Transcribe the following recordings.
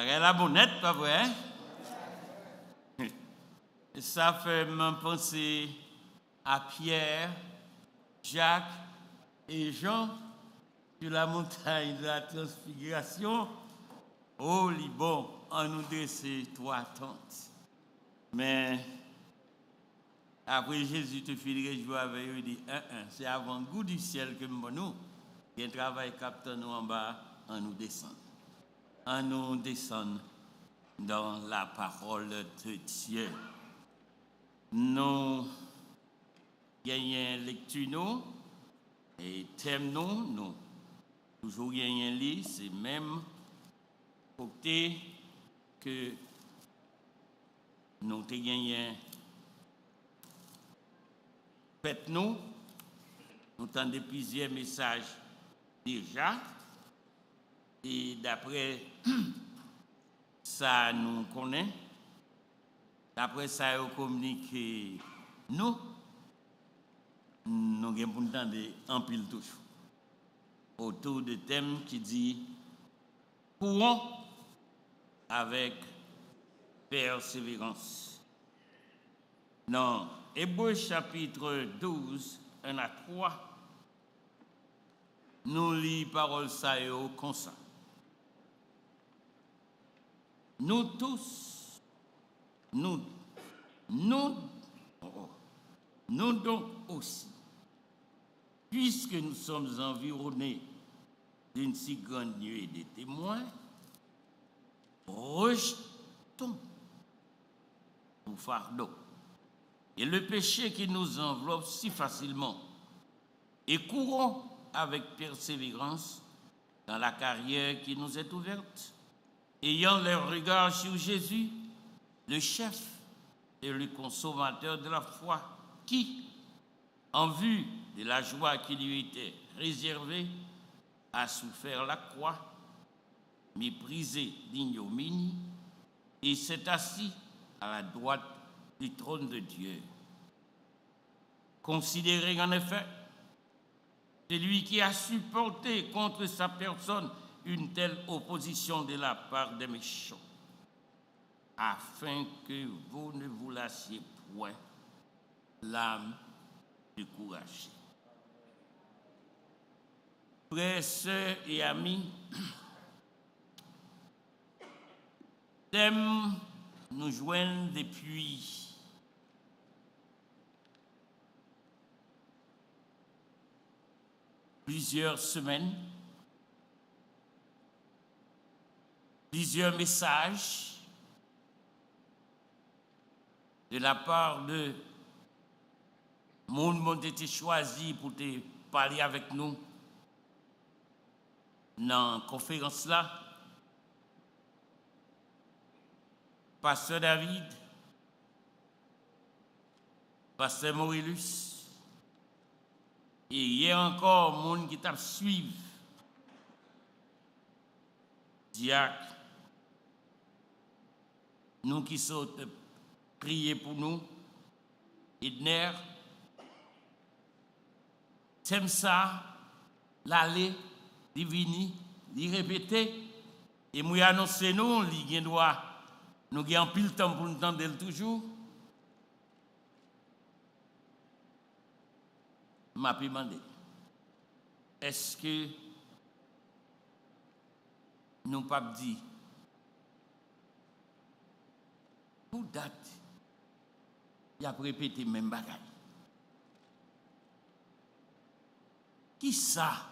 La bonnette, pas vrai? Ça fait me penser à Pierre, Jacques et Jean sur la montagne de la Transfiguration. Oh, bon, on nous dressait 3 tentes. Mais après Jésus te fit réjouir avec eux, il dit c'est avant le goût du ciel que nous, il y a un travail capteur nous en bas, on nous descend. On nous descend dans la parole de Dieu. Nous gagnons lecture nous et thème nous toujours gagnons lire, c'est même côté que nous te gagnons faites-nous entendons plusieurs messages déjà et d'après ça nous connaît. D'après ça, nous communiquons nous avons pour entendre en pile toujours autour de thème qui dit courons avec persévérance. Dans Hébreux chapitre 12, 1 à 3, nous lisons parole ça comme ça. Nous tous, nous donc aussi, puisque nous sommes environnés d'une si grande nuée de témoins, rejetons nos fardeaux et le péché qui nous enveloppe si facilement et courons avec persévérance dans la carrière qui nous est ouverte, ayant leur regard sur Jésus, le chef et le consommateur de la foi, qui, en vue de la joie qui lui était réservée, a souffert la croix, méprisé l'ignominie, et s'est assis à la droite du trône de Dieu. Considérez en effet celui qui a supporté contre sa personne une telle opposition de la part des méchants, afin que vous ne vous lassiez point l'âme découragée. Frères, sœurs et amis, thème nous joignent depuis plusieurs semaines, plusieurs messages de la part de monde qui a été choisi pour te parler avec nous dans la conférence là. Pasteur David, Pasteur Maurillus, et hier encore, monde qui t'a suivi, diacre, nous qui sommes priés pour nous, Edner, t'aimes ça, l'aller, divini, l'y répéter, et moi annoncer nous, l'y doit, nous avons pile temps pour nous entendre toujours. M'a demandé, est-ce que nous pas dit pour date, il a répété même bagaille. Qui ça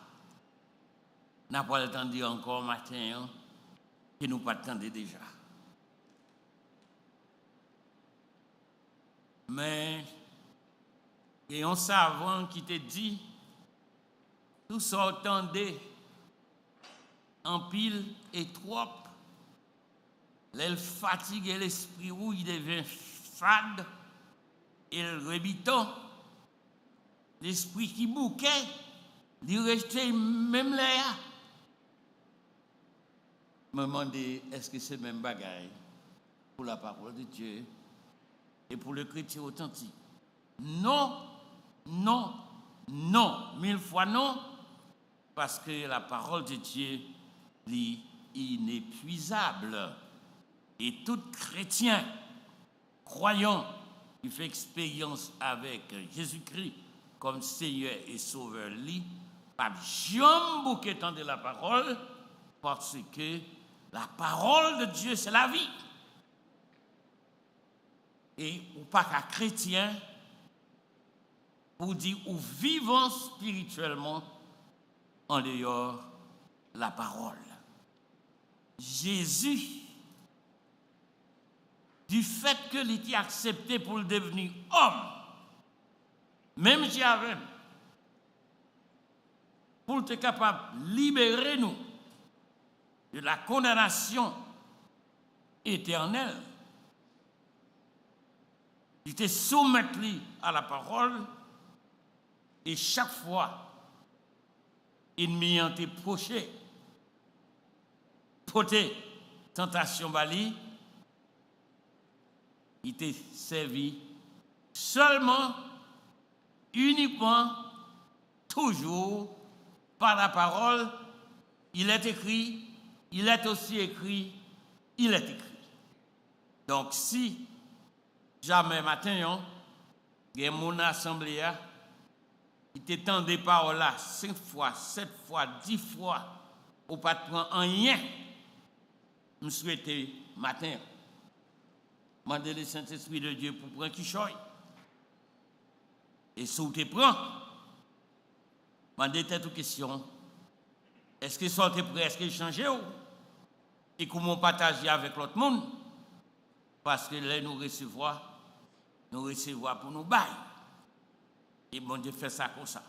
n'a pas entendu encore matin hein, que nous pas attendons déjà. Mais il y a un savant qui te dit, tout s'entendait en pile et trop, elle fatigue l'esprit où il devient fade et le rebiton, l'esprit qui bouquait, il restait même là. Me demander est-ce que c'est le même bagaille pour la parole de Dieu et pour le chrétien authentique? Non, non, non, 1000 fois non, parce que la parole de Dieu est inépuisable. Et tout chrétien, croyant, qui fait expérience avec Jésus-Christ comme Seigneur et Sauveur, pas jamais bouquet de la parole, parce que la parole de Dieu, c'est la vie. Et ou pas qu'un chrétien, pour dire ou vivant spirituellement en dehors la parole. Jésus, du fait qu'il était accepté pour le devenir homme, même Jéhovah, pour être capable de libérer nous de la condamnation éternelle, il était soumettre à la parole et chaque fois, il m'y a été proché, poté, tentation bali, il était servi seulement, uniquement, toujours par la parole. Il est écrit, il est aussi écrit, il est écrit. Donc si jamais matin, il y a mon assemblée, il t'étend des paroles là 5 fois, 7 fois, 10 fois, au pas de prendre rien, je me souhaite matin, demander le Saint-Esprit de Dieu pour prendre qui choisit. Et si vous te prends, demandez tête aux questions. Est-ce que ça est prêt, est-ce que changé et comment partager avec l'autre monde? Parce que là, nous recevons pour nous bailler. Et bon Dieu fait ça comme ça.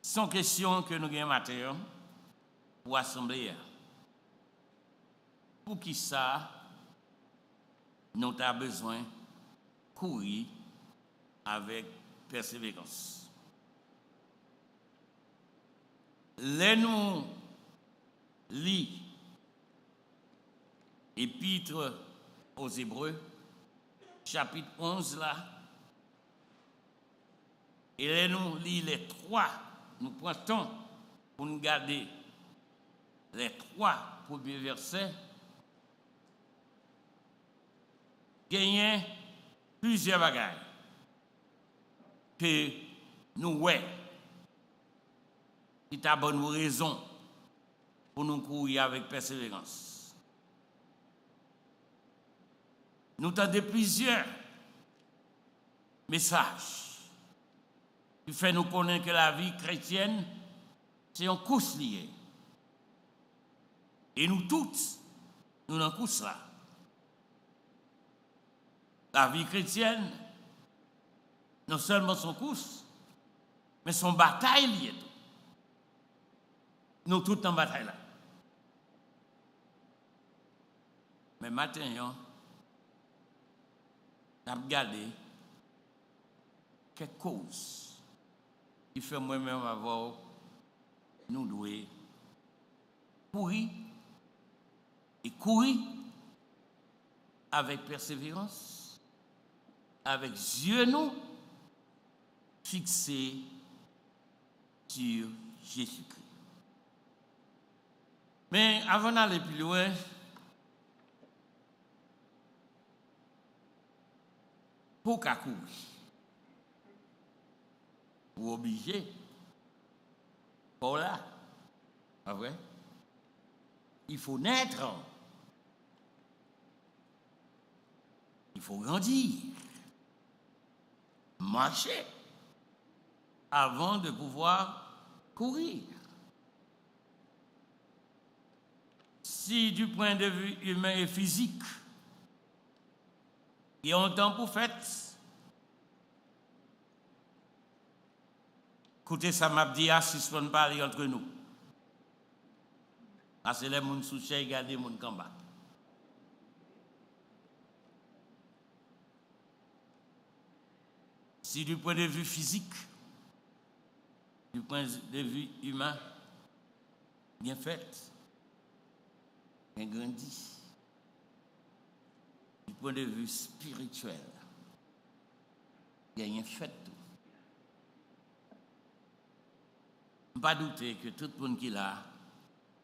Sans question que nous avons matin pour assembler. Pour qui ça, nous avons besoin de courir avec persévérance. Les nous lit Épître aux Hébreux, chapitre 11 là, et les nous lit les 3, nous prenons pour nous garder les 3 premiers versets. Gagner plusieurs bagages que nous ouais qui t'a bonne raison pour nous courir avec persévérance. Nous tendons plusieurs messages qui fait nous connaître que la vie chrétienne c'est une course liée. Et nous toutes, nous dans course là. La vie chrétienne, non seulement son course, mais son bataille liée. Nous tous en bataille là. Mais maintenant, on a regardé quelques causes qui fait moi-même avoir nous devons courir et courir avec persévérance, avec yeux nous fixés sur Jésus-Christ. Mais avant d'aller plus loin, pour qu'à courir, pour obliger, pour là, pas vrai? Il faut naître, il faut grandir, marcher, avant de pouvoir courir. Si du point de vue humain et physique, il y a un temps pour faire, écoutez, ça m'a dit, si ce qu'on parle entre nous. Parce que les gens sous chez regardent les gens combat. Si du point de vue physique, du point de vue humain, bien fait, bien grandi. Du point de vue spirituel, bien fait tout. pas douter que tout le monde qui est là,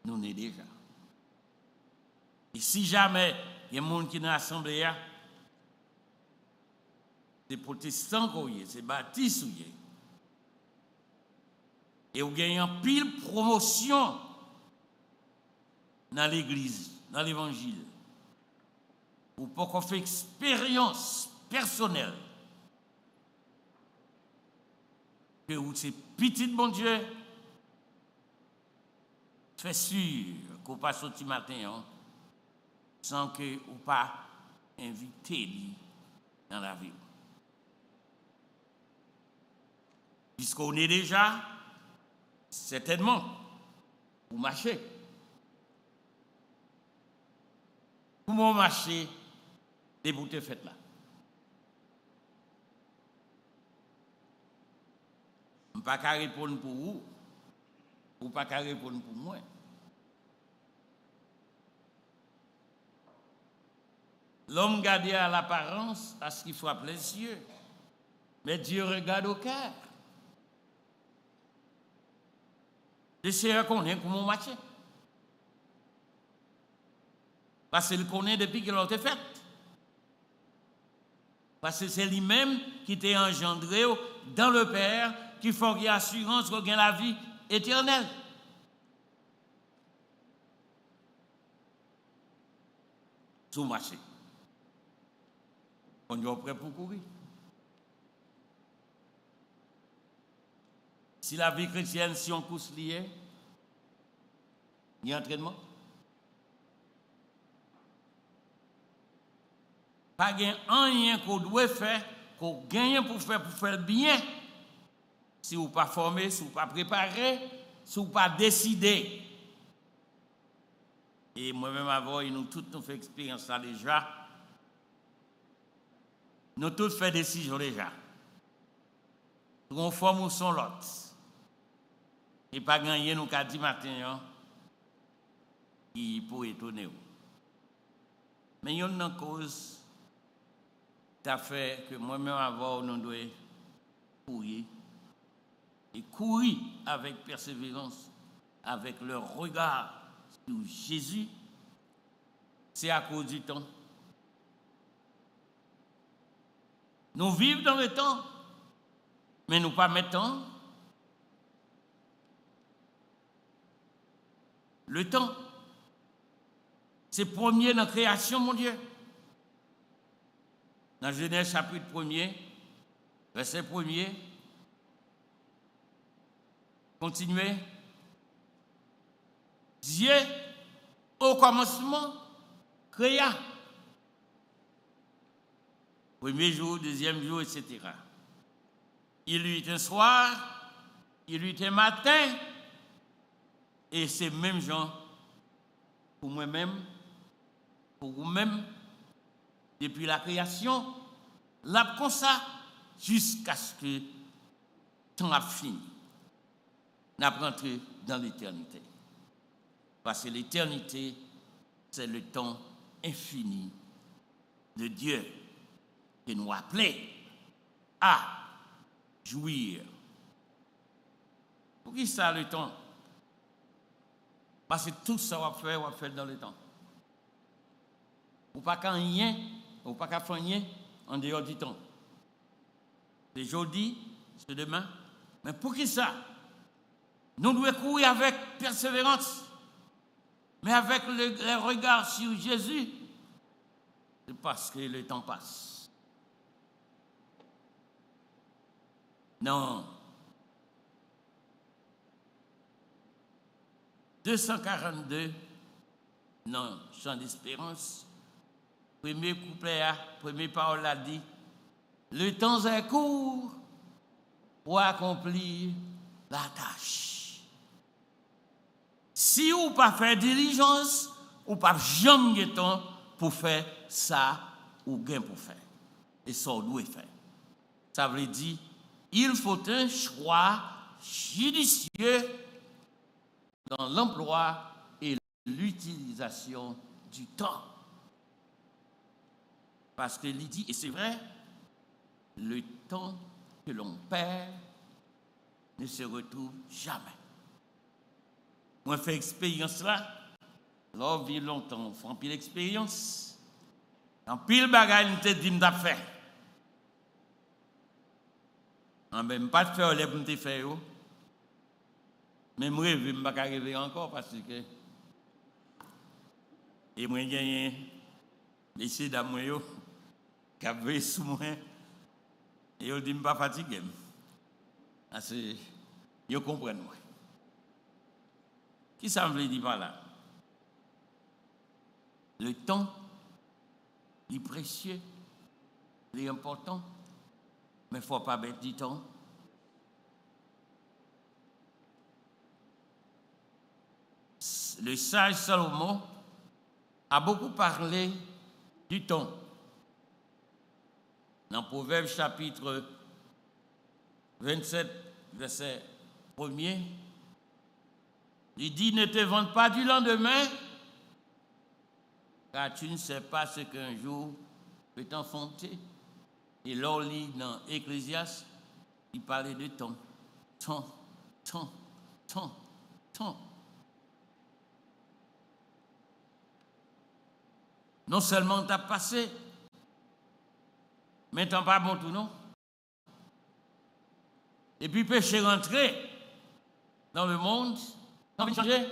nous n'est déjà. Et si jamais il y a des gens qui sont dans l'Assemblée, c'est protestants, c'est baptistes, et vous gagnez en pile promotion dans l'église, dans l'évangile. Ou pour qu'on fait expérience personnelle que vous c'est petit bon Dieu, fait sûr qu'on pas sorti matin sans que vous pas invité dans la vie. Puisqu'on est déjà, certainement, vous marchez. Comment marcher des bouteilles faites là? Je ne peux pas répondre pour vous, ou pas répondre pour moi. L'homme garde à l'apparence à ce qu'il frappe les yeux, mais Dieu regarde au cœur. Le Seigneur connaît comment marcher. Parce qu'il connaît depuis qu'il a été fait. Parce que c'est lui-même qui t'a engendré dans le Père, qui fait qu'il y a assurance qu'il y a la vie éternelle. Sous marché. On est prêt pour courir. Si la vie chrétienne, si on course liée, il y a entraînement. Pas rien qu'on doit faire, qu'on gagne pour faire bien. Si vous pas formé, si vous pas préparé, si vous pas décidé. Et moi-même avant, nous tous nous fait expérience ça déjà. Nous tous fait décision déjà. Nous formons son l'autre. Et pas gagner nous qu'a dit matin, qui pour étonner. Mais il y a une cause qui a fait que moi-même avant, nous devons courir. Et courir avec persévérance, avec le regard sur Jésus, c'est à cause du temps. Nous vivons dans le temps, mais nous pas mettons le temps. C'est premier dans la création, mon Dieu. Dans Genèse chapitre 1er, verset 1er, continuez. Dieu, au commencement, créa. Premier jour, deuxième jour, etc. Il y eut un soir, il y eut un matin, et c'est même gens pour moi-même, pour vous-même, depuis la création, là comme ça, jusqu'à ce que le temps a fini. N'a rentré dans l'éternité. Parce que l'éternité, c'est le temps infini de Dieu qui nous appelle à jouir. Pour qui ça le temps? Parce que tout ça on va faire dans le temps. Ou pas qu'un rien, ou pas qu'à faire rien en dehors du temps. C'est aujourd'hui, c'est demain. Mais pour qui ça? Nous devons courir avec persévérance, mais avec le regard sur Jésus. C'est parce que le temps passe. Non. 242, non, chant d'espérance. Premier couplet, première parole a dit, le temps est court pour accomplir la tâche. Si vous ne pas faire diligence, ou pas jamais de temps pour faire ça ou gain pour faire. Et ça, vous devez faire. Ça veut dire, il faut un choix judicieux dans l'emploi et l'utilisation du temps. Parce qu'il dit, et c'est vrai, le temps que l'on perd ne se retrouve jamais. Moi, fait expérience là. L'on vit longtemps, on fait un pile expérience. En pile bagaille, nous te dit, m'ta fait. En même pas de faire les pour te faire. Mais moi, je ne vais pas arriver encore parce que. Et moi, j'ai des dames qui ont vu sous moi. Et ils disent, je ne suis pas fatigué. Parce que ils comprennent. Qui ça me veut dire par là? Le temps est précieux, il est important, mais il ne faut pas mettre du temps. Le sage Salomon a beaucoup parlé du temps. Dans Proverbe chapitre 27, verset 1er, il dit, ne te vante pas du lendemain, car tu ne sais pas ce qu'un jour peut t'enfanter. Et l'on lit dans Ecclésiaste, il parlait de temps. Temps, temps, temps, temps. Non seulement tu as passé, mais tu n'as pas bon tout, non? Et puis péché rentrer dans le monde, tu as envie de changer.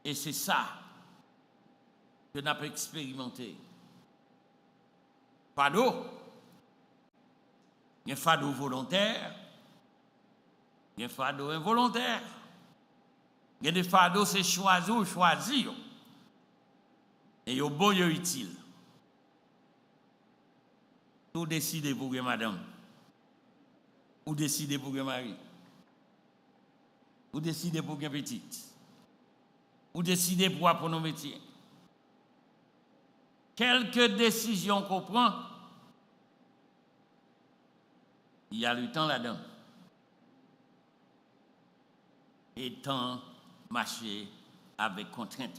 Et c'est ça que nous avons expérimenté. Fardeau. Il y a un fardeau volontaire, il y a un fardeau involontaire. Il y a des fardeaux, c'est choisir ou choisir. Et il y a beau, il y a utile. Tout décider pour que madame. Ou décider pour que mari. Ou décider pour que petite. Ou décider pour apprendre nos métiers. Quelques décisions qu'on prend, il y a le temps là-dedans. Et temps marcher avec contrainte.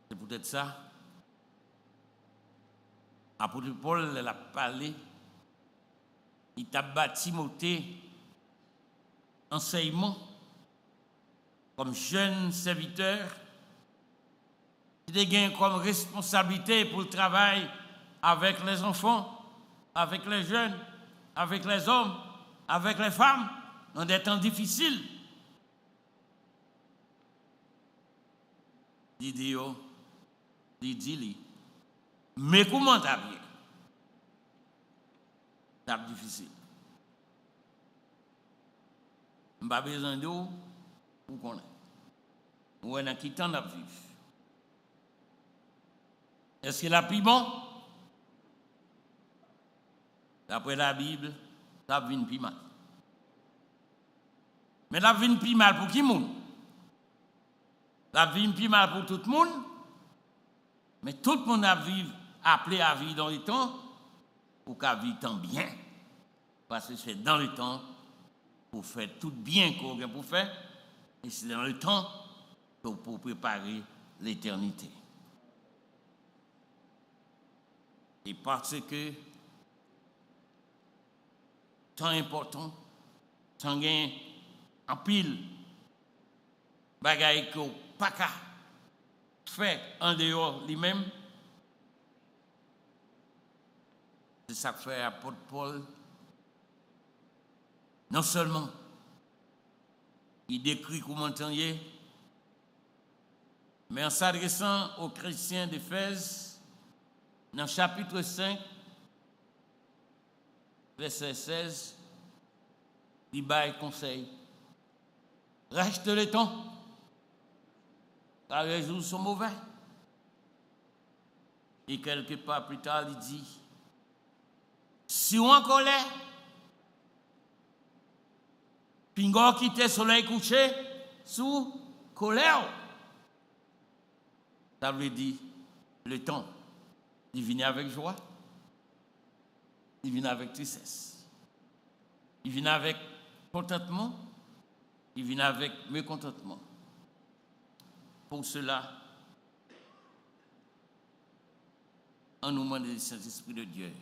C'est peut-être ça. Apôtre Paul l'a parlé. Il t'a bâti Timothée enseignement comme jeune serviteur. Il a gagné comme responsabilité pour le travail avec les enfants, avec les jeunes, avec les hommes, avec les femmes, dans des temps difficiles. Il dit, mais comment t'as bien? C'est difficile. Je n'ai pas besoin d'eau pour qu'on ait. Ou on a qui temps à vivre. Est-ce que la plus bon? D'après la Bible, ça vient plus mal. Mais la vie plus mal pour qui monde? La vie plus mal pour tout le monde. Mais tout le monde a appelé à vivre dans le temps pour qu'à vivre tant bien. Parce que c'est dans le temps pour faire tout bien qu'on a pour faire. Et c'est dans le temps pour préparer l'éternité. Et parce que temps important, temps gain en pile, bagaille qu'on pas qu'à faire en dehors lui-même, c'est ça que fait l'apôtre Paul. Non seulement il décrit comment temps y est, mais en s'adressant aux chrétiens d'Éphèse, dans le chapitre 5, verset 16, il baille conseil. Reste le temps, car les jours sont mauvais. Et quelque part plus tard, il dit, si on en colère, pingo quitte le soleil couché, sous colère. Ça veut dire le temps. Il vient avec joie. Il vient avec tristesse. Il vient avec contentement. Il vient avec mécontentement. Pour cela, en nous demandant le Saint-Esprit de Dieu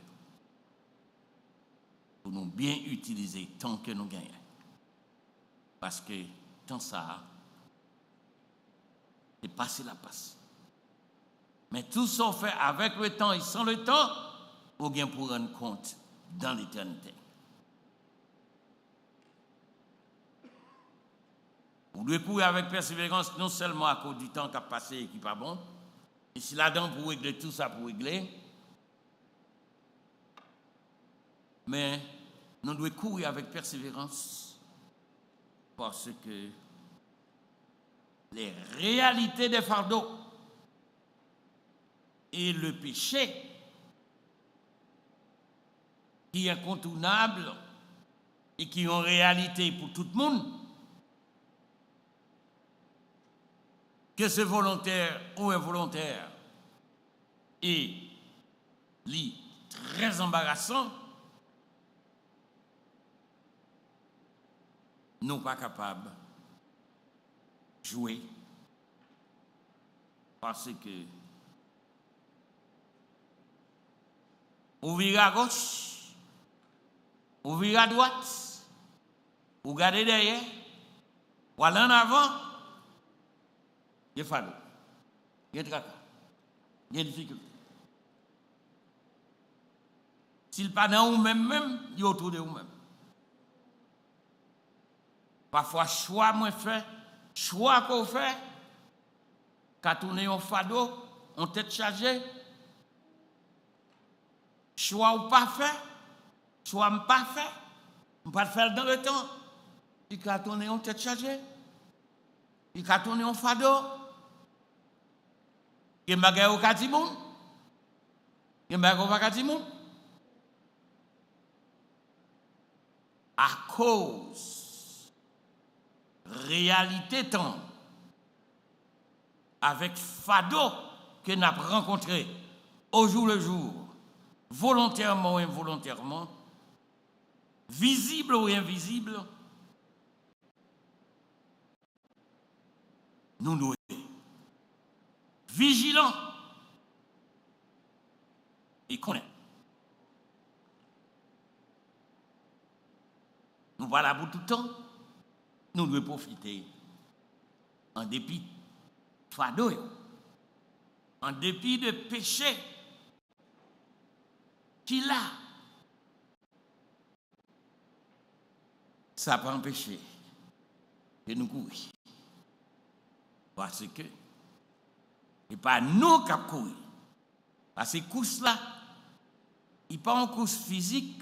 pour nous bien utiliser tant que nous gagnons. Parce que tant ça, c'est passé la passe. Mais tout ça fait avec le temps et sans le temps, ou bien pour rendre compte dans l'éternité. Vous devez courir avec persévérance, non seulement à cause du temps qui a passé et qui n'est pas bon, et si là-dedans pour régler tout ça, pour régler, mais nous devons courir avec persévérance parce que les réalités des fardeaux et le péché qui est incontournable et qui est en réalité pour tout le monde, que c'est volontaire ou involontaire, et très embarrassant, nous ne sommes pas capables de jouer parce que vous virez à gauche, vous virez à droite, vous regardez derrière, vous allez en avant, il y a fardeau, il y a tracas, il y a difficulté. S'il pas dans vous-même, il est autour de vous-même. Parfois, choix moins fait, choix qu'on fait, quand on est en fardeau, en tête chargée, choix ou pas fait, choix ou pas fait, on pas le faire dans le temps. Et quand on est en tête chargée, et quand on est en fardeau, il y a un bagage au Katimoun, il y a un bagage au Katimoun. À cause réalité temps avec fardeau que nous avons rencontré au jour le jour, volontairement ou involontairement, visible ou invisible, nous devons être vigilants et connaître. Nous voilà pour tout le temps, nous devons profiter en dépit de fardeau, en dépit de péché qu'il a. Ça n'a pas empêché que nous courions. Parce que ce n'est pas nous qui courons. Parce que course là, il n'est pas une course physique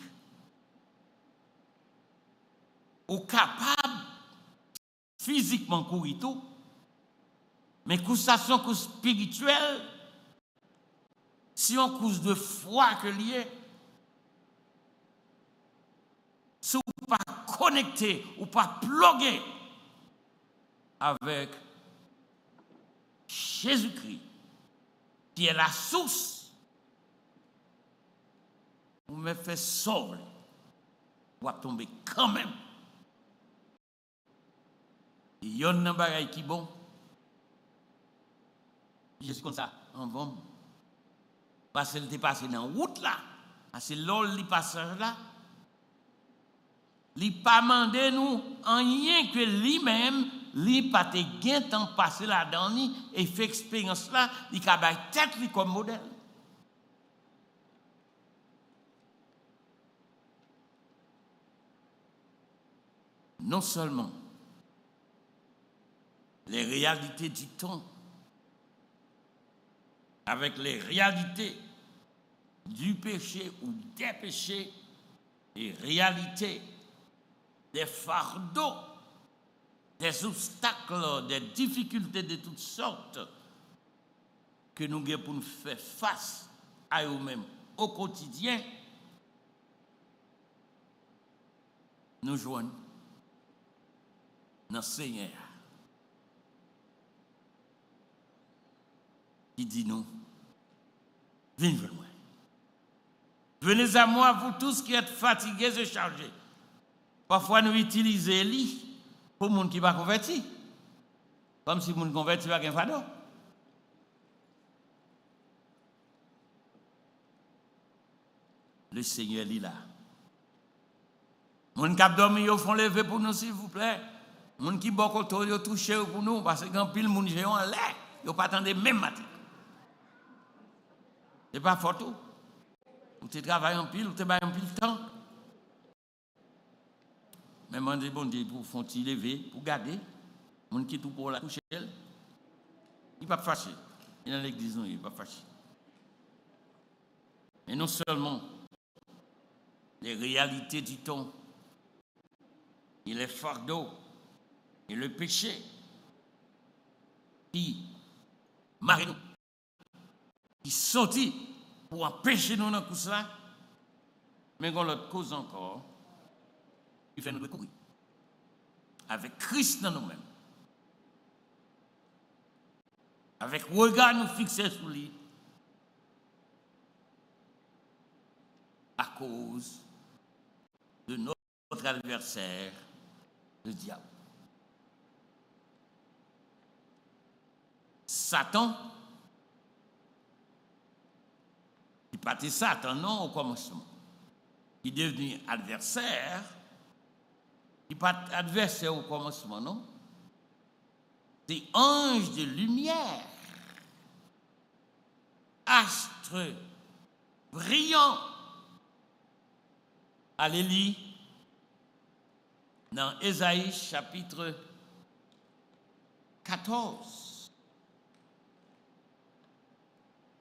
ou capable physiquement courir tout, mais course ça, c'est une course spirituelle, c'est une course de foi que lié. Si vous ne pas connecté ou pas plugué avec Jésus-Christ, qui est la source, vous me faites sauver, vous allez tomber quand même. Il y a un bagage qui est bon. Je suis comme ça, en bon. Parce qu'elle était passée dans la route là. Parce que l'ol li passe là. Il n'a pas demandé nous en rien que lui-même, il n'a pas gain temps passé là-dedans et fait expérience là, il a fait tête comme modèle. Non seulement les réalités du temps, avec les réalités du péché ou des péchés, et réalités des fardeaux, des obstacles, des difficultés de toutes sortes que nous avons pour nous faire face à eux-mêmes au quotidien, nous joignons dans le Seigneur qui dit nous, venez vers moi. Venez à moi, vous tous qui êtes fatigués et chargés. Parfois, nous utilisons lui pour les gens qui ne sont pas convertis. Comme si les gens convertis n'avaient pas de fardeau. le Seigneur est là. Moun k'ap dormi yo font lever pour nous s'il vous plaît. Moun qui bokoto yo touché pour nous parce que grand pile moun géant en l'air, yo pas attendre même matin. C'est pas photo. Ou tu travailles en pile, ou tu travailles en pile temps. Mais moi je bon Dieu pour font lever pour garder moun qui tout pour la toucher. Il pas fâché. Il dans l'église non, il pas fâché. Mais non seulement les réalités du temps, et les fardeaux, et le péché qui marient nous, qui sortit pour empêcher nous dans tout cela, mais qu'on l'autre cause encore, il fait nous recourir avec Christ dans nous-mêmes, avec regard nous fixer sur lui, à cause de notre adversaire, le diable. Satan, il partait Satan, non, au commencement. Il est devenu adversaire. Il n'est pas adversaire au commencement, non. C'est ange de lumière, astre brillant. Allez-y dans Ésaïe chapitre 14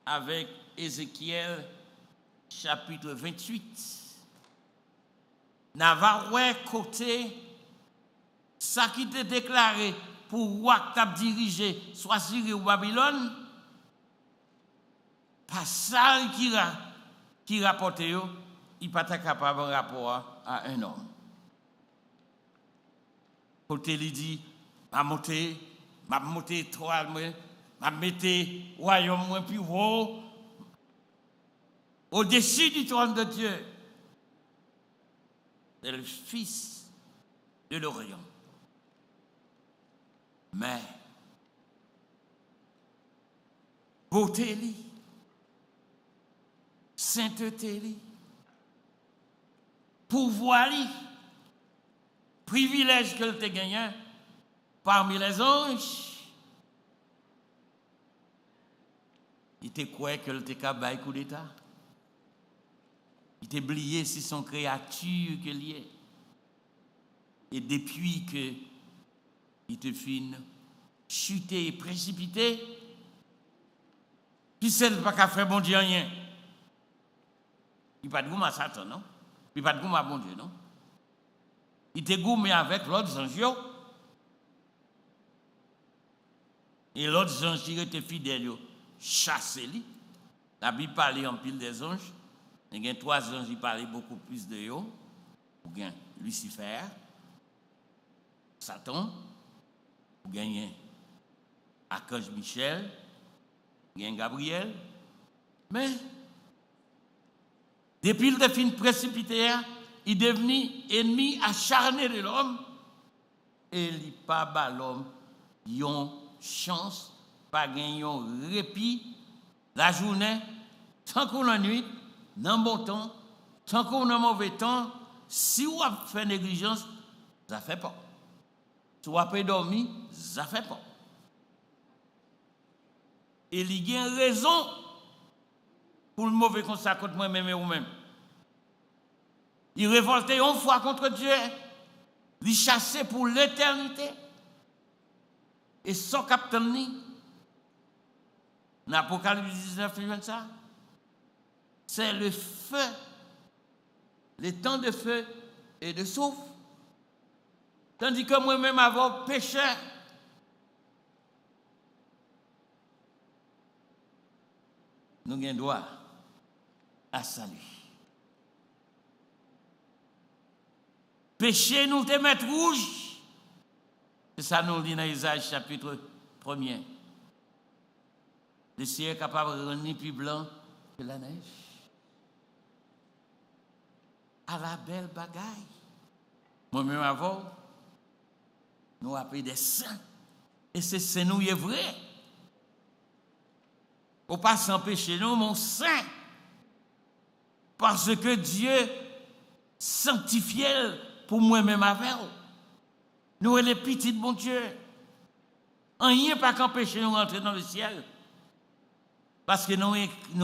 avec Ézéchiel chapitre 28. Navarre côté ça qui était déclaré pour roi qui a dirigé soit Syrie ou Babylone, pas ça qui rapportait yo, il n'est pas capable de rapport à un homme. Côté il dit, m'a monté étoile, m'a metté royaume moins plus haut, au-dessus du trône de Dieu. C'est le fils de l'Orient. Mais, beauté, sainteté, pouvoir, privilège que tu as gagné parmi les anges, il te croit que tu es capable de coup d'État. Il t'a oublié si son créature que lié. Et depuis que il te fin chuter et précipiter, puis c'est pas qu'à faire bon Dieu rien. Il pas de goût à Satan, non? Il pas de goût à bon Dieu, non? Il te goûté avec l'autre ange. Et l'autre ange qui était fidèle, chassé lui. La Bible parle en pile des anges. Il y a 3 anges qui parlent beaucoup plus de eux. Ou bien Lucifer, Satan, ou bien Archange Michel, ou bien Gabriel. Mais, depuis le fin précipité, il est devenu ennemi acharné de l'homme. Et il n'y a pas l'homme, il a chance, pas gagner répit, la journée, tant qu'on la nuit, dans le bon temps, tant qu'on a mauvais temps, si vous avez fait négligence, ça ne fait pas. Si vous avez dormi, ça ne fait pas. Et il y a une raison pour le mauvais constat contre moi-même et vous-même. Il révoltait une fois contre Dieu, il chassait pour l'éternité. Et son capitaine, dans l'Apocalypse 19, il dit ça. C'est le feu, les temps de feu et de souffle. Tandis que moi-même, avant péché, nous avons droit à salut. Péché nous te mettre rouge. C'est ça nous dit dans Isaïe chapitre 1er. Le ciel est capable de rendre plus blanc que la neige. À la belle bagaille. Moi-même avant, nous appelons des saints. Et c'est nous, il est vrai. Au pas sans péché, nous, mon saint. Parce que Dieu sanctifiait pour moi-même avec vous. Nous, les petits de bon Dieu. Rien pas qu'empêcher nous rentrer dans le ciel. Parce que nous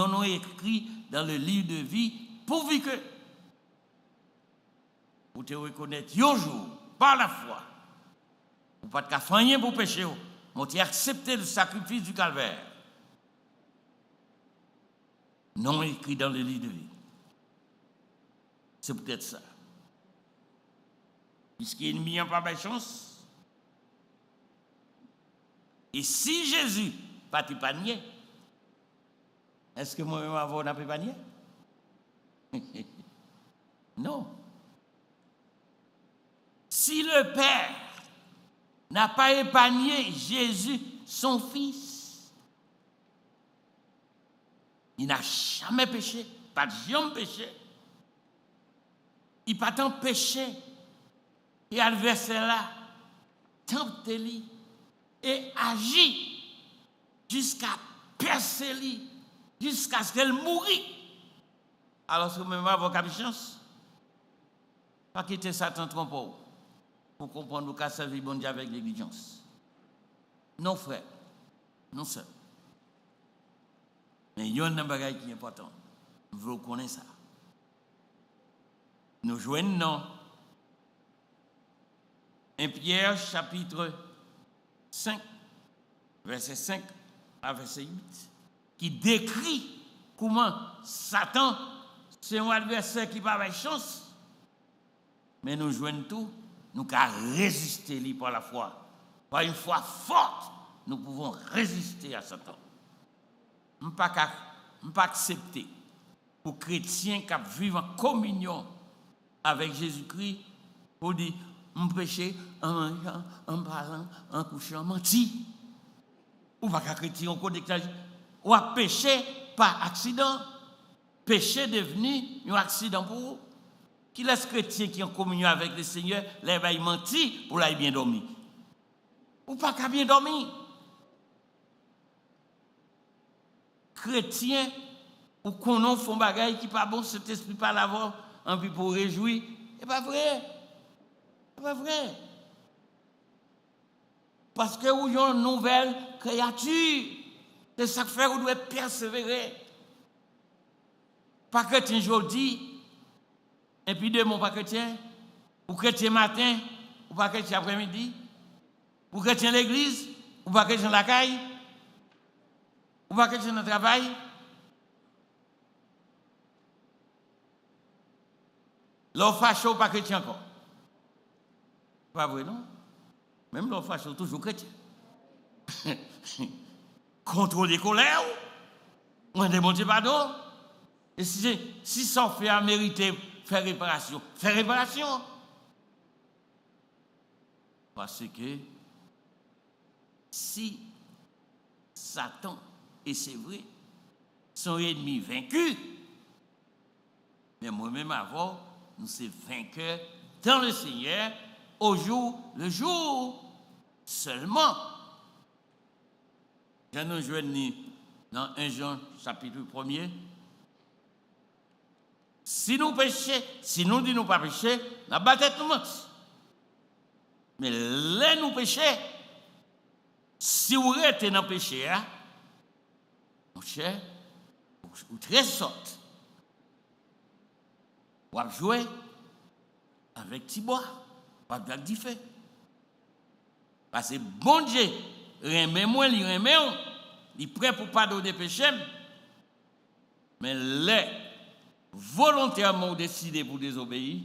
avons écrit dans le livre de vie, pourvu que vous te reconnaître un jour, par la foi, vous pas de faire rien pour pécher, vous avez accepté le sacrifice du calvaire. Non écrit dans le livre de vie. C'est peut-être ça. Puisqu'il n'y a pas de chance. Et si Jésus pas te panier, est-ce que moi-même avant n'a pas panier? Non. Si le Père n'a pas épargné Jésus, son Fils, il n'a jamais péché, pas de jamais péché. Il n'a pas tant péché. Et à le verset là, tente-lui et agit jusqu'à percer lui, jusqu'à ce qu'elle mourit. Alors, si vous même avez une chance, pas quitter Satan trompe pour comprendre qu'à servir bon Dieu avec négligence. Non, frère, non, sœur. Mais il y a un bagage qui est important. Vous connaissez ça. Nous joignons 1 Pierre chapitre 5, verset 5 à verset 8, qui décrit comment Satan, c'est un adversaire qui n'a pas de chance, mais nous joignons tout, nous pouvons résister lui par la foi. Par une foi forte, nous pouvons résister à Satan. Je ne peux pas accepter pour chrétiens qui vivent en communion avec Jésus-Christ pour dire on péché en mangeant, en parlant, en couchant, en menti. Ou pas qu'un chrétien, ou à pécher par accident. Péché devenu un accident pour vous. Qui laisse chrétien qui est en communion avec le Seigneur, là, il mentit pour là, il bien dormi. Ou pas qu'à bien dormi. Chrétien, ou qu'on font bagaille qui pas bon, cet esprit pas l'avoir, envie pour réjouir. C'est pas vrai. C'est pas vrai. Parce que vous avez une nouvelle créature. C'est ça que fait vous devez persévérer. Pas chrétien aujourd'hui, et puis demain pas chrétien, ou chrétien matin, ou pas chrétien après-midi, ou chrétien l'église, ou pas chrétien la caille, ou pas chrétien dans le travail. L'on facho pas chrétien encore. Pas vrai, non? Même l'on facho toujours chrétien. Contrôler colère, on demande pardon. Et si ça fait à mériter faire réparation, faire réparation. Parce que si Satan, et c'est vrai, son ennemi vaincu, mais moi-même avant, nous sommes vainqueurs dans le Seigneur le jour seulement. Je nous joignons dans 1 Jean chapitre 1er. Si nous péchons, si nous disons pas pécher, la bataille nous monte. Mais là nous péchons, si vous restez dans le péché, mon cher, vous très sorte. Vous avez joué avec Tibois, vous avez dit fait. Parce que bon Dieu, remet-moi, il remet, il est prêt pour pardonner péché. Mais là, volontairement décidé pour désobéir,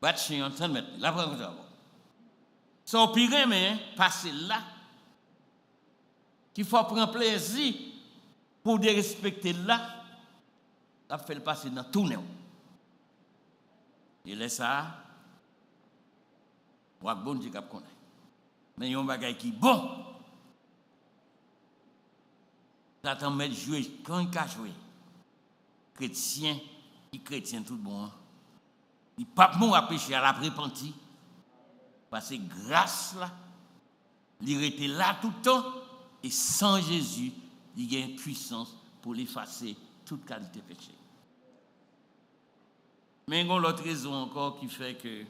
battre chez un temps de mettre. La preuve d'abord. Son pire, mais passer là, qu'il faut prendre plaisir pour respecter là, ça fait le passer dans tout le monde. Et là, ça, on a bon Dieu qui connaît. Mais il y a un bagage qui est bon. Ça t'en met jouer quand il a joué. Chrétien, il chrétien tout bon. Il pas bon à pécher à la repenti. Parce que grâce là, il était là tout le temps et sans Jésus, il y a une puissance pour l'effacer toute qualité de péché. Mais il y a l'autre raison encore qui fait que,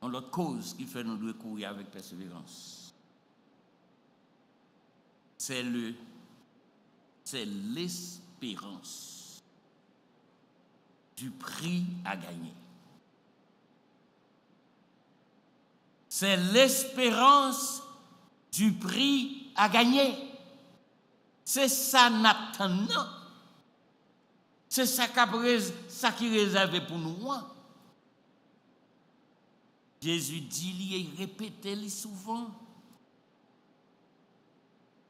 l'autre cause qui fait nous devons courir avec persévérance. C'est l'espérance du prix à gagner. C'est l'espérance du prix à gagner. C'est ça n'attendant. C'est ça qui est réservé pour nous. Jésus dit, il répète souvent.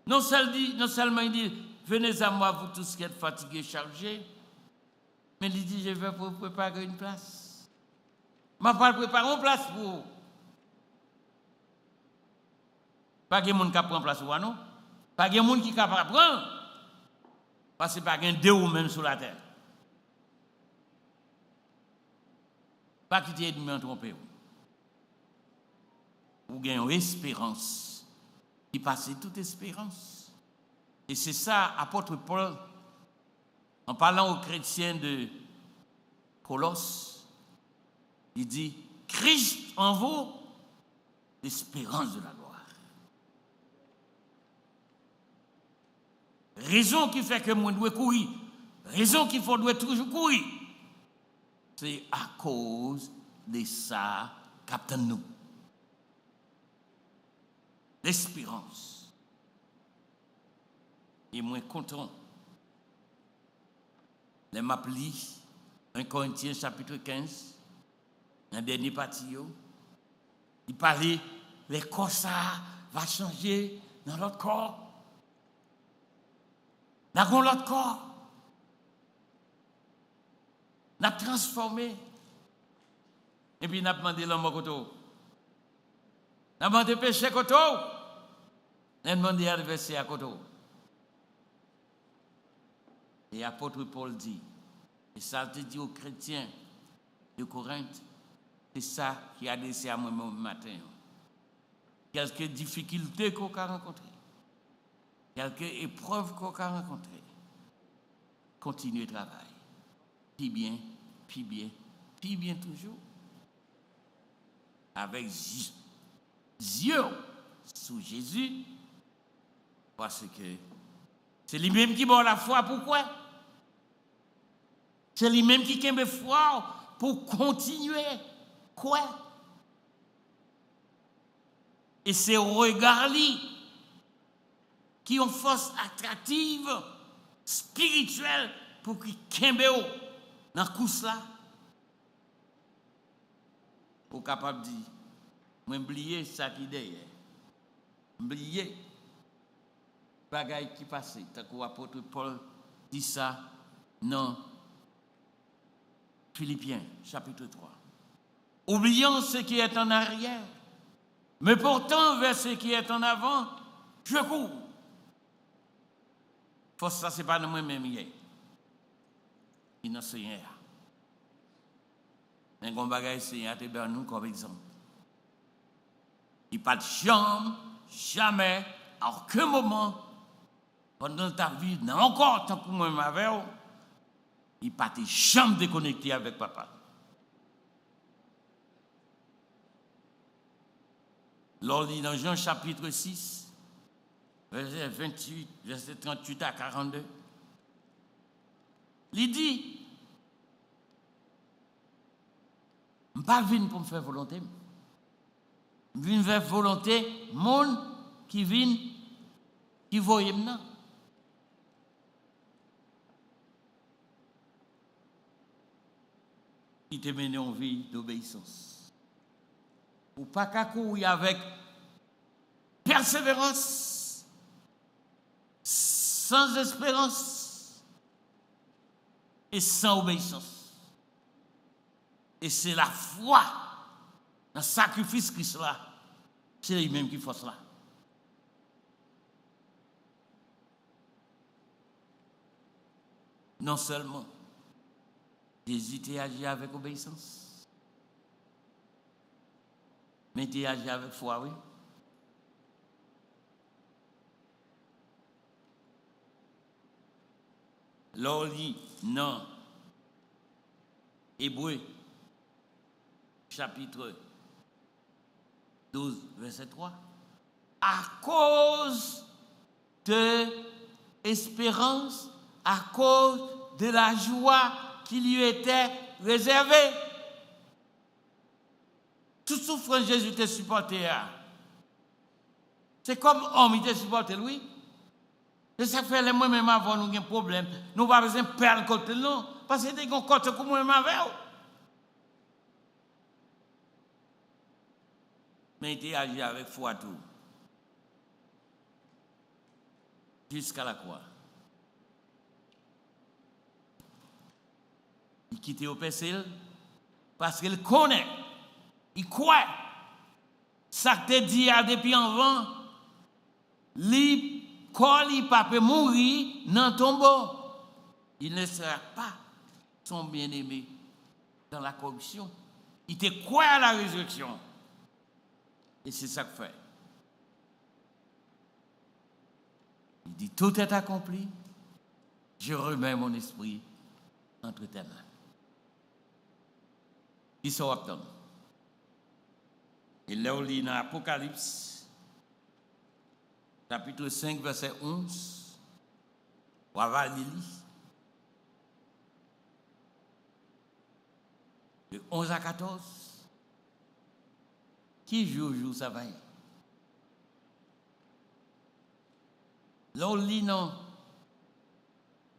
Non seulement il dit, venez à moi, vous tous qui êtes fatigués, chargés, mais il dit, je vais vous préparer une place. Je vais préparer une place pour vous. Pas de monde qui prend place pour nous. Pas de monde qui est capable de prendre. Parce que pas de deux ou même sur la terre. Pas qui t'ait ennemi en trompé. Ou gagne une espérance qui passe toute espérance. Et c'est ça, apôtre Paul, en parlant aux chrétiens de Colosse, il dit, Christ en vous, l'espérance de la gloire. Raison qui fait que moi dois courir, raison qu'il faut doit toujours courir, c'est à cause de ça qu'attend nous. L'espérance. Et moi content. Les m'applis 1 Corinthiens chapitre 15, un dernier partie, il parlait, les corps ça va changer dans notre corps. Nous avons l'autre corps. Nous avons transformé. Et puis nous avons demandé l'homme au côté. Nous avons demandé péché à côté. Nous avons demandé adversaire à côté. Et l'apôtre Paul dit, et ça te dit aux chrétiens de Corinthe, c'est ça qui a adressé à moi-même matin. Quelques difficultés qu'on a rencontrées. Quelques épreuves qu'on a rencontrées. Continuez le travail. Puis bien toujours. Avec yeux sous Jésus. Parce que c'est lui-même qui bat la foi. Pourquoi? C'est lui-même qui a foi pour continuer. Quoi? Et c'est au regard lui qui ont force attractive, spirituelle, pour qu'ils kembeo dans la course là. Pour capable de dire, moi oublier ça qui est derrière. Oublier bagaille qui passe. Tant que l'apôtre Paul dit ça dans Philippiens chapitre 3. Oublions ce qui est en arrière, mais pourtant vers ce qui est en avant, je cours. Force ça, ce n'est pas de moi-même hier. Il n'a rien. Mais quand bagaille c'est à te nous comme exemple. Il n'y a pas de jamais, à aucun moment, pendant ta vie, encore tant que moi avec vous, il n'y a pas de jamais déconnecté avec papa. Lors dit dans Jean chapitre 6, verset 28, verset 38 à 42, il dit, je ne suis pas venu pour me faire volonté. Je viens faire volonté, monde qui vient, qui voit maintenant. Qui te mène en vie d'obéissance. Ou pas qu'à courir avec persévérance, sans espérance et sans obéissance. Et c'est la foi dans le sacrifice Christ là, c'est lui-même qui fait cela. Non seulement Jésus t'a agi avec obéissance, mais t'a agi avec foi, oui. L'on dit non. Hébreux, chapitre 12, verset 3. À cause de l'espérance, à cause de la joie qui lui était réservée. Toute souffrance, Jésus t'a supporté. C'est comme homme, il t'a supporté, oui. Et ça fait les moi-même avant, nous avons un problème. Nous n'avons pas besoin de perdre le côté, non. Parce que c'est un côté comme moi-même avec. Mais il a agi avec foi tout. Jusqu'à la croix. Il quitte au pécile parce qu'il connaît, il croit. Ça te dit depuis avant, quand il ne peut pas mourir dans le tombeau, il ne sera pas son bien-aimé dans la corruption. Il te croit à la résurrection. Et c'est ça qu'il fait. Il dit, tout est accompli. Je remets mon esprit entre tes mains. Il se retourne. Et là, on lit dans l'Apocalypse, chapitre 5, verset 11. On va lire. De 11 à 14. Qui joue ça va? Là, on lit dans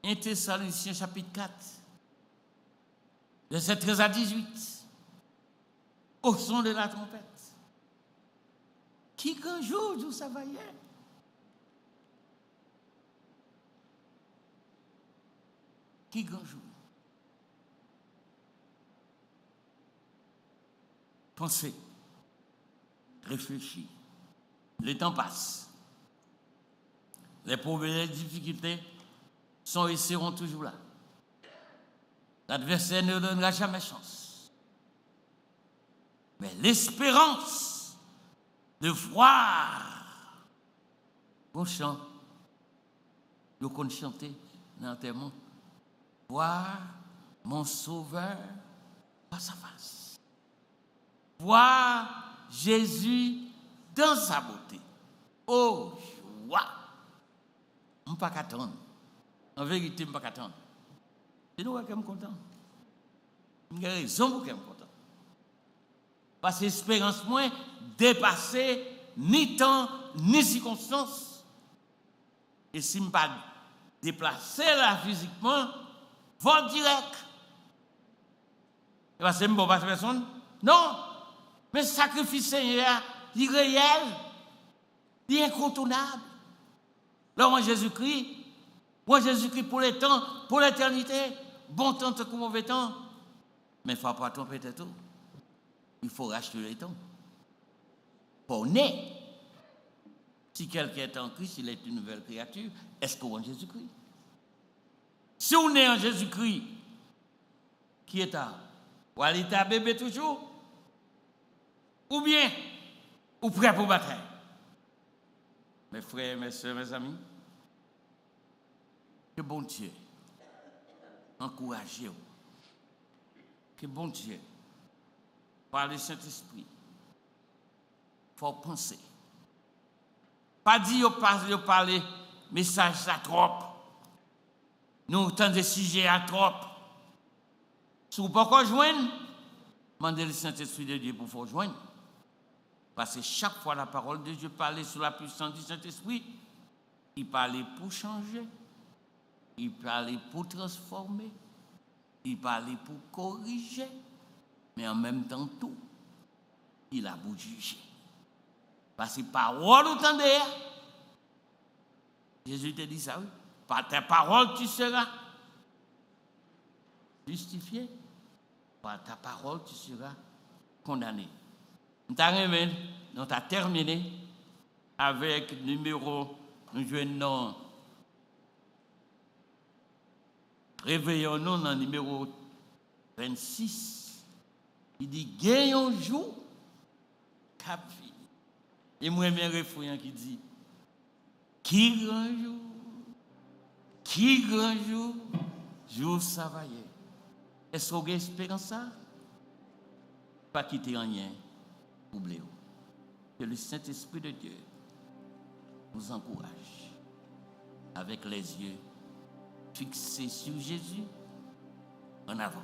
1 Thessaloniciens, chapitre 4, verset 13 à 18. Au son de la trompette. Qui grand jour ça va hier? Qui grand jour? Pensez, réfléchis. Le temps passe. Les problèmes et les difficultés sont et seront toujours là. L'adversaire ne donnera jamais chance. Mais l'espérance de voir vos chants, nous qu'on chanter dans le monde, voir mon Sauveur face à face. Voir Jésus dans sa beauté. Oh, joie! Je ne peux pas attendre. En vérité, je ne peux pas attendre. C'est nous qui sommes contents. Il y a raison pour que je sois content. Parce que l'espérance moins dépassée ni temps, ni circonstance. Et si je ne pas déplacer là physiquement, vol direct. Et parce que je ne peux pas personne. Non. Mais le sacrifice Seigneur, il est réel, il est incontournable. Là, moi, Jésus-Christ pour les temps, pour l'éternité, bon temps comme mauvais temps. Mais il ne faut pas tromper tout. Il faut racheter les temps. Pour naître. Si quelqu'un est en Christ, il est une nouvelle créature. Est-ce qu'on est en Jésus-Christ? Si on est en Jésus-Christ, qui est là? Ou aller à bébé toujours? Ou bien, ou prêt pour bataille? Mes frères, mes soeurs, mes amis, que bon Dieu encouragez-vous. Que bon Dieu, par le Saint-Esprit, il faut penser. Pas dire parler message à trop. Nous tant de sujets à trop. Si vous ne pouvez pas joindre, demandez le Saint-Esprit de Dieu pour vous joindre. Parce que chaque fois la parole de Dieu parlait sous la puissance du Saint-Esprit, il parlait pour changer, il parlait pour transformer, il parlait pour corriger, mais en même temps tout, il a pour juger. Parce que parole, vous entendez, Jésus te dit ça, oui. Par ta parole, tu seras justifié. Par ta parole, tu seras condamné. Nous avons terminé avec numéro, nous jouons réveillons-nous dans le numéro 26. Il dit, gagnons un jour, cap fini. Et moi, j'ai un refrain qui dit, qui grand jour, jour ça va y est. Est-ce qu'on a espérance ça? Pas quitter rien, oubliez. Que le Saint-Esprit de Dieu nous encourage avec les yeux fixés sur Jésus en avant.